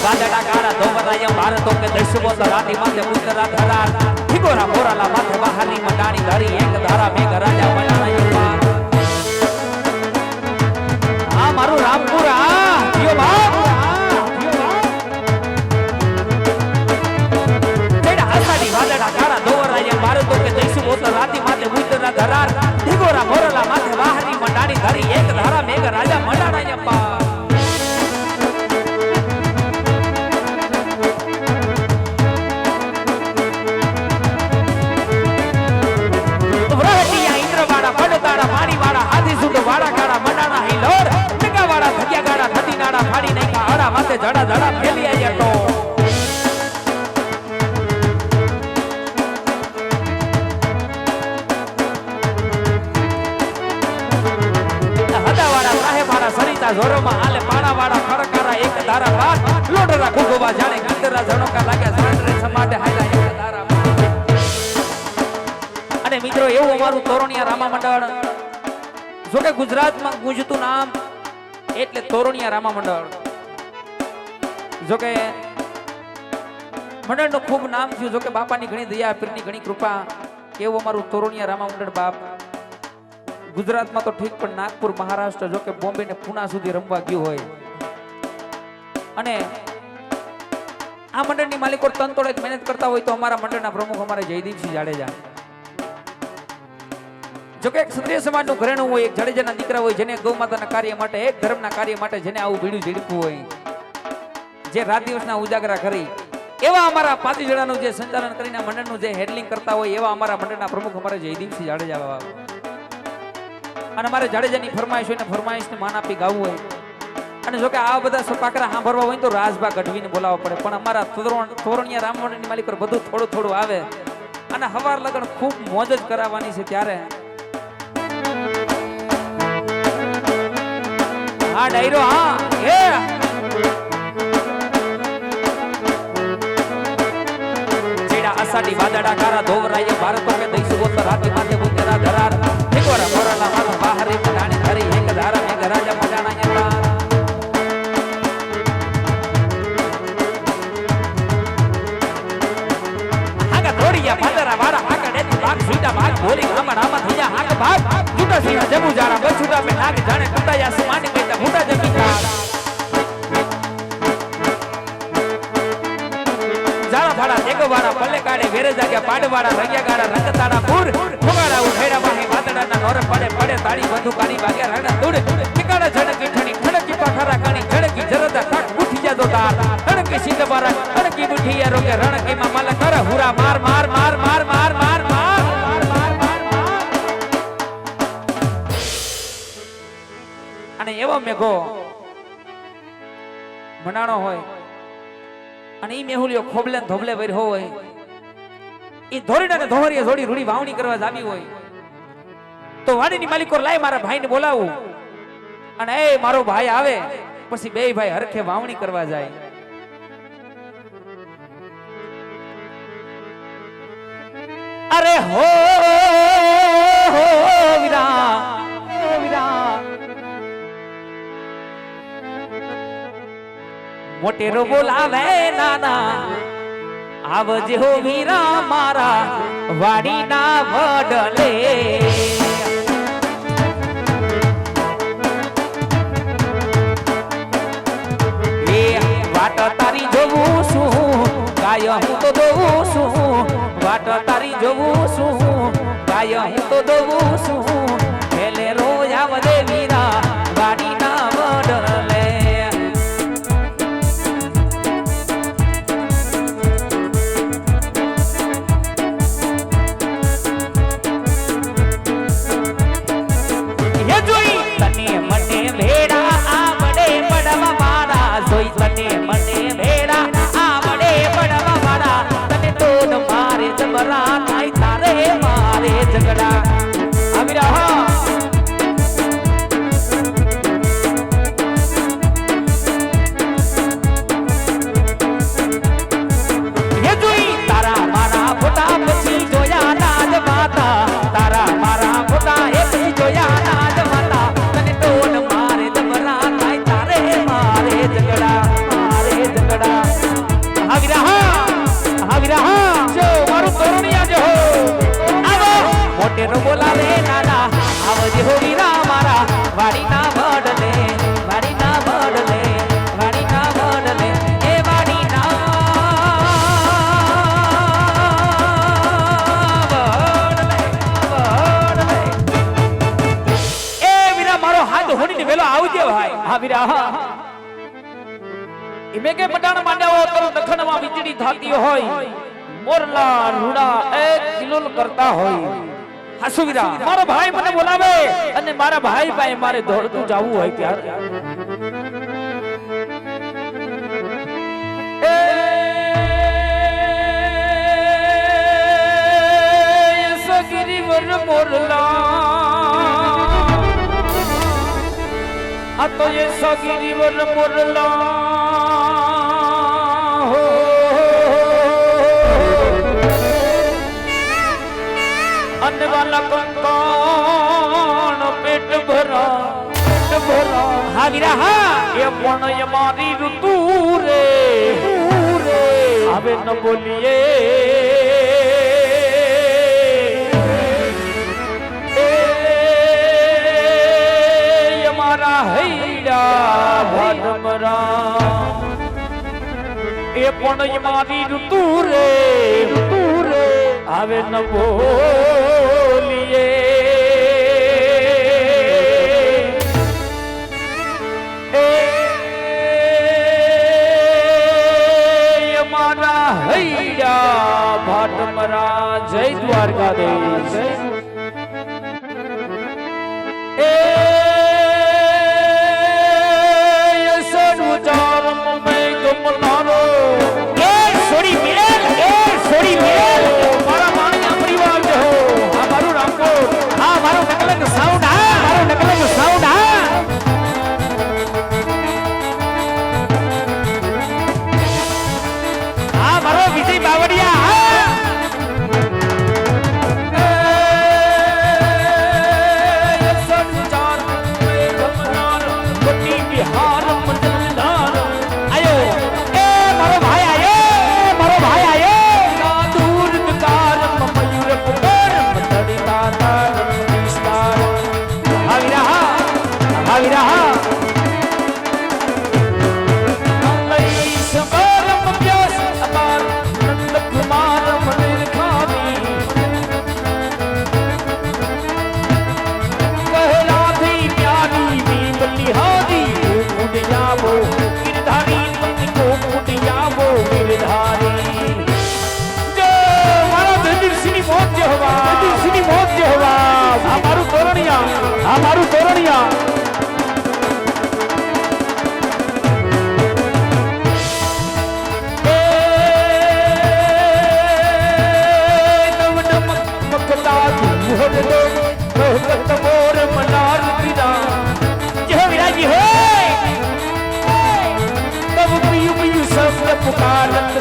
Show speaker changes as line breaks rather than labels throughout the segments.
વાદળા કાળા ધોવરાય ભારતો કે દર્શવો તો રાતી માથે પુત્ર ધરાર ઠીકોરા મોરાલા માથે બહારની મંડાણી ધરી એક ધારા મેઘ રાજા બનાણાય આ મારું રામપુર આ જીઓ બાપ તેડા આસાડી વાદળા કાળા ધોવરાય ભારતો કે દર્શવો તો રાતી માથે પુત્ર ધરાર ઠીકોરા મોરાલા માથે બહારની મંડાણી ધરી એક ધારા મેઘ રાજા મંડાણાય જડા જડા ફેલી આયા તો હદાવાડા સાહેબ મારા સરિતા જોરોમાં આલે પાણાવાડા ખડકારા એક ધારા બાદ લોડરા ખુગોવા જાણે ગીતરા જણોકા લાગ્યા સરંડરે સમાટે હાયલા એક ધારા અને મિત્રો એવું અમારું તોરણિયા રામા મંડળ જો કે ગુજરાતમાં ગુંજતું નામ એટલે તોરણિયા રામા મંડળ જોકે મંડળનું ખૂબ નામ થયું જોકે બાપાની ઘણી દયા પીરની ઘણી કૃપા કેવું અમારું તોરણિયા રામા મંડળ બાપ ગુજરાતમાં તો ઠીક પણ નાગપુર મહારાષ્ટ્ર જોકે બોમ્બે ને પુના સુધી રમવા ગયું હોય અને આ મંડળની માલિકો તનતોડે મહેનત કરતા હોય તો અમારા મંડળના પ્રમુખ અમારે જયદીપસિંહ જાડેજા જોકે એક ક્ષત્રિય સમાજનું ઘરેણું હોય એક જાડેજાના દીકરા હોય જેને ગૌ માતાના કાર્ય માટે એક ધર્મના કાર્ય માટે જેને આવું ભીડું ઝીડકવું હોય જે રાત દિવસના ઉજાગરા કરી એવા અમારા પાંચ જણાનું જે સંચાલન કરીને મંડળનું જે હેન્ડલિંગ કરતા હોય એવા અમારા મંડળના પ્રમુખ અમારે જયદીપસિંહ જાડેજા અને અમારે જાડેજાની ફરમાઈશ હોય ને ફરમાઈશને માન આપી ગાવું હોય અને જોકે આ બધા સપાકરા સાંભળવા હોય તો રાજભા ગઢવીને બોલાવવા પડે પણ અમારા તોરણિયા રામ મંડળની માલિક પર બધું થોડું થોડું આવે અને હવાર લગન ખૂબ મોજ જ કરાવવાની છે ત્યારે હા ડાયરો હા એ આસાડી વાદળા કારા ધોવરાય ભારતો કે દઈસુ ગોત રાતી માથે પુત્રા ધરાર ઠીકોરા મોરાલા માથે બહારી મંડાણી ધરી એક ધારા મેઘ રાજા મંડાણાય હાગા ધોડિયા ભાદરા વાળા હાગા ડેતી ભાગ સુઈડા ભાગ ભોલી ગામડામાં થયા હાગ ભાગ જુટા સિંહ જબુ જારા બછુડા મે નાગ જાણે કુટાયા સમાની બેટા મોટા જમીનદાર વાળા પલ્લે કાઢે વેરે જાગ્યા પાડવાળા રંગ્યા ગાડા રંગતાડા પૂર ફોગાડા ઉઠેડા વાહી વાતડાના નોર પડે પડે તાળી બંધુ કાઢી ભાગ્યા રણા દૂડ ઠીકાડા ઝડકી ઠણી ઠડકી પાખરા કાણી ઝડકી જરદા ઠક ઉઠી જાતો તાર ઠડકી સીધ બારા ઠડકી ઉઠી યારો કે રણકી માં માલ કર હુરા માર માર માર માર માર માર માર અને એવો મેઘો મનાણો હોય અને ઈ મેહુલિયો ખોબલે ધોબલે વર હોય ઈ ધોરીડા ને ધોરીએ જોડી રૂડી વાવણી કરવા જાવી હોય તો વાડીની માલિકો લાય મારા ભાઈને બોલાવું અને એ મારો ભાઈ આવે પછી બે ભાઈ હરખે વાવણી કરવા જાય અરે હો વીરા મોટેરો બોલાવે નાના આવજે હો વીરા મારા વાડીના વડલે એ વાટ તારી જોવું છું ગાય હું તો દોવું છું વાટ તારી જોવું છું ગાય હું તો દોવું છું પેલે રોજ આવજે વીરા વાડીના વડલે મારે ઝઘડા આવી રહ્યા ઘેરો બોલાવે નાના આવજે હો વીરા મારા વાડીના વડલે વાડીના વડલે વાડીના વડલે એ વાડીના વડલે એ વીરા મારો હાથ હોડીને વેલો આવજે ભાઈ હા વીરા હા इमे के मडाण मांड्याओ तर दखणમાં વીજળી થાતી હોય મોરલા રૂડા એક કિલોલ કરતા હોય હાસુવીરા મારો ભાઈ મને બોલાવે અને મારા ભાઈ પાસે મારે દોડતું જાવું હોય ત્યારે એ સગીરીવર મોરલા આ તો એ સગીરીવર મોરલા वाला कंकान पेट भरा हाँ वीरा हाँ ये पण ये मारी ऋतु रे अबे न बोलिए ये मारा हैरा भादमरा ये पण ये मारी ऋतु रे आवे न बोलिए हमारा हैया भाटमरा जय द्वारकाधीश सर्वचारम में गमनारो सोरी मेल हमारू तोरणिया पुकारत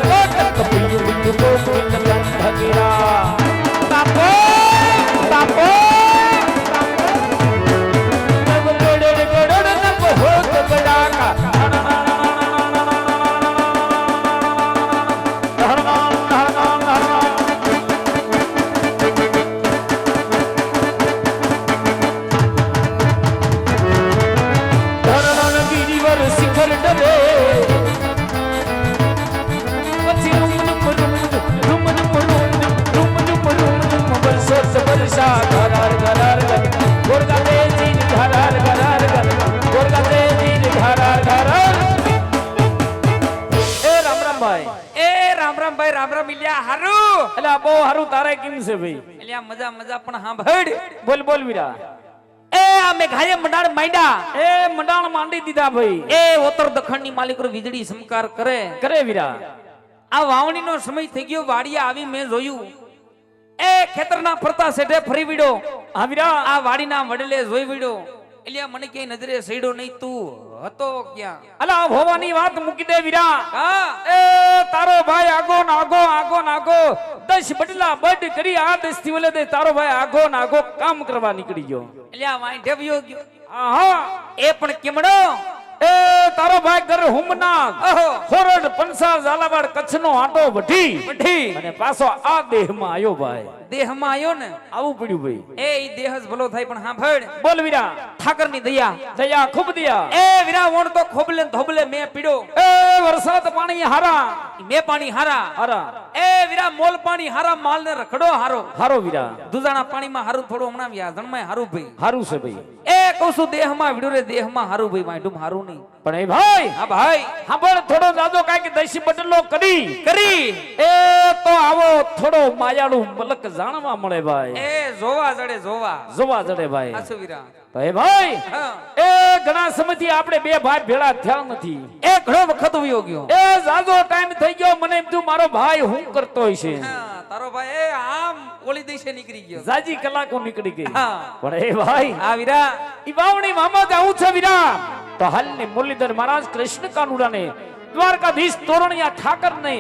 राम राम मिल्या हारू एला बो हारू तारे किम से भाई एला मजा मजा पण हां भड बोल बोल वीरा ए आ मेघाये मंडाण मांडा ए मंडाण मांडी दीदा भाई ए उत्तर दखण नी मालिक વીજળી સમકાર કરે કરે વીરા આ વાવણી નો સમય થઈ ગયો વાડિયા આવી મે જોયું એ ખેતરના ફરતા સેઠે ફરી વીડો હા વીરા આ વાડીના વડલે જોઈ વીડો એલિયા મને કે નજરે સઈડો નહીં તું હતો ક્યાં અલા ભવાની વાત મૂકી દે વીરા હા એ તારો ભાઈ આગો નાગો 10 બટલા બડ કરી આ 10 થી ઓલે દે તારો ભાઈ આગો નાગો કામ કરવા નીકળી ગયો એલિયા વાઈ ઢેવ્યો ગયો હા એ પણ કેમડો એ તારો ભાઈ ઘર હુમના ખોરડ પંસા ઝાલાવાડ કચ્છનો આટો વઢી અને પાછો આ દેહમાં આયો ભાઈ દેહમાં આવ્યો ને
આવું પડ્યું ભાઈ.
એ ઈ દેહ જ ભલો થાય પણ સાંભળ
બોલ વીરા.
ઠાકરની દયા
દયા ખૂબ દયા.
એ વીરા વણ તો ખોબલે ને ધોબલે મેં પીડો
એ વરસાદ પાણી હારા.
મેં પાણી હારા
હારા.
એ વીરા મોલ પાણી હારા માલ ને રખડો હારો
હારો વીરા.
દુધાણા પાણીમાં હારું થોડું હમણાં વ્યા જણમાં હારું ભાઈ
હારું છે ભાઈ.
એ કહું છું દેહમાં વિડો રે દેહમાં હારું ભાઈ માયડું હારું નહીં
પણ એ ભાઈ
હા ભાઈ
સાંભળ થોડો દાદો કાંઈક દેશી બદલો કરી
કરી
એ તો આવો થોડો માયાળું મલક જાણવા મળે ભાઈ.
એ જોવા જડે જોવા
જોવા જડે ભાઈ.
આસુ વીરા
ભાઈ ભાઈ
હા
એ ઘણા સમયથી આપણે બે ભાઈ ભેળા થયા નથી.
એ ઘણો વખત વયો ગયો
એ જાજો ટાઈમ થઈ ગયો. મને એમ તું મારો ભાઈ હું કરતો હશે.
હા તારો ભાઈ એ આમ ઓલી દિશે નીકળી ગયો
જાજી કલાકો નીકળી ગઈ.
હા
પણ એ ભાઈ
આ વીરા
ઈ વાવણી મામા જાવું છે વીરા. તો હાલની મુરલીધર મહારાજ કૃષ્ણ કાનુડાને દ્વારકાધીશ તોરણિયા ઠાકરને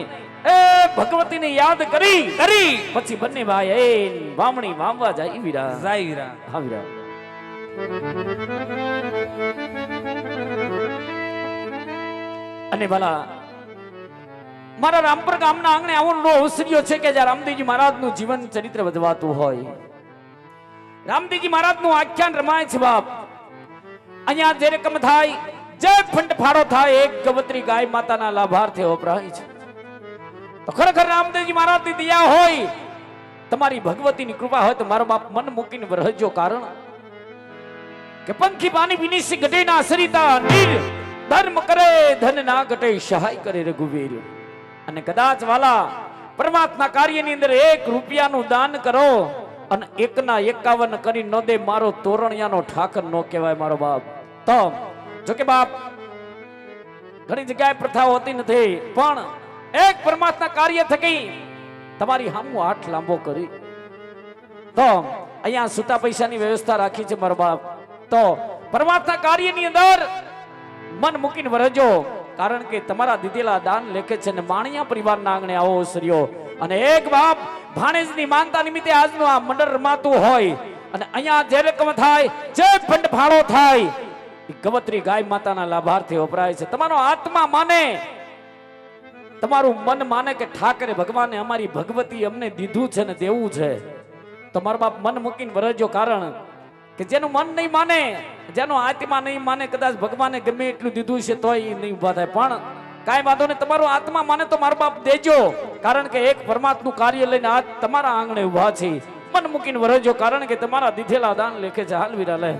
એ ભગવતીને યાદ કરી પછી બંને ભાઈ એ વાવણી વાવવા જાય વીરા.
જાય વીરા
હા વીરા. અને ભલા મારા રામપર ગામના આંગણે આવો નો અવસર્યો છે કે જ્યાં રામદેવજી મહારાજનું જીવન ચરિત્ર વધવાતું હોય. રામદેવજી મહારાજનું આખ્યાન રમાય છે બાપ. અહીંયા જે રકમ થાય જે ફંડ ફાળો થાય એક ગવત્રી ગાય માતાના લાભાર્થે વપરાય છે. તો ખરેખર રામદેવજી મહારાજની દયા હોય તમારી ભગવતીની કૃપા હોય તો મારો બાપ મન મૂકીને વરહજો. કારણ કે પંખી પાણી વિનિશ ગઢે ના સરિતા નીર ધર્મ કરે ધન ના ઘટે સહાય કરે રઘુવીર. અને કદાચ વાલા પરમાત્મા કાર્યની અંદર 1 રૂપિયાનું દાન કરો અને 1 ના 51 કરી ન દે મારો તોરણિયાનો ઠાકર નો કહેવાય મારો બાપ. તો જો કે બાપ ઘણી જગ્યાએ પ્રથા હોતી નથી પણ એક પરમાત્મા કાર્ય થકી તમારી સામું હાથ લાંબો કરી તો અહીંયા સૂતા પૈસાની વ્યવસ્થા રાખી છે મારો બાપ. તો પરમાત્મા કાર્યની અંદર મન મૂકીને વરજો. કારણ કે તમારા દીધેલા દાન લેખે છે ને માણિયા પરિવારના આંગણે આવો સર્યો. અને એક બાપ ભાણેજની માનતા નિમિત્તે આજનું આ મંડળ રમાતું હોય અને અહીંયા જે રકમ થાય જે ફંડ ફાળો થાય એ ગવત્રી ગાય માતાના લાભાર્થે વપરાય છે. તમારો આત્મા માને તમારું મન માને કે ઠાકરે ભગવાને અમારી ભગવતી અમને દીધું છે ને દેવું છે તો મારા બાપ મન મૂકીને વરજો. કારણ કે જેનું મન નહીં માને જેનો આત્મા નહીં માને કદાચ ભગવાને ગમે એટલું દીધું છે તોય એ નહીં ઉભા થાય. પણ કાંઈ વાંધો નહીં તમારો આત્મા માને તો મારો બાપ દેજો. કારણ કે એક પરમાત્માનું કાર્ય લઈને આજ તમારા આંગણે ઉભા છે. મન મૂકીને વરજો. કારણ કે તમારા દીધેલા દાન લેખે છે. હાલ વીરા લે.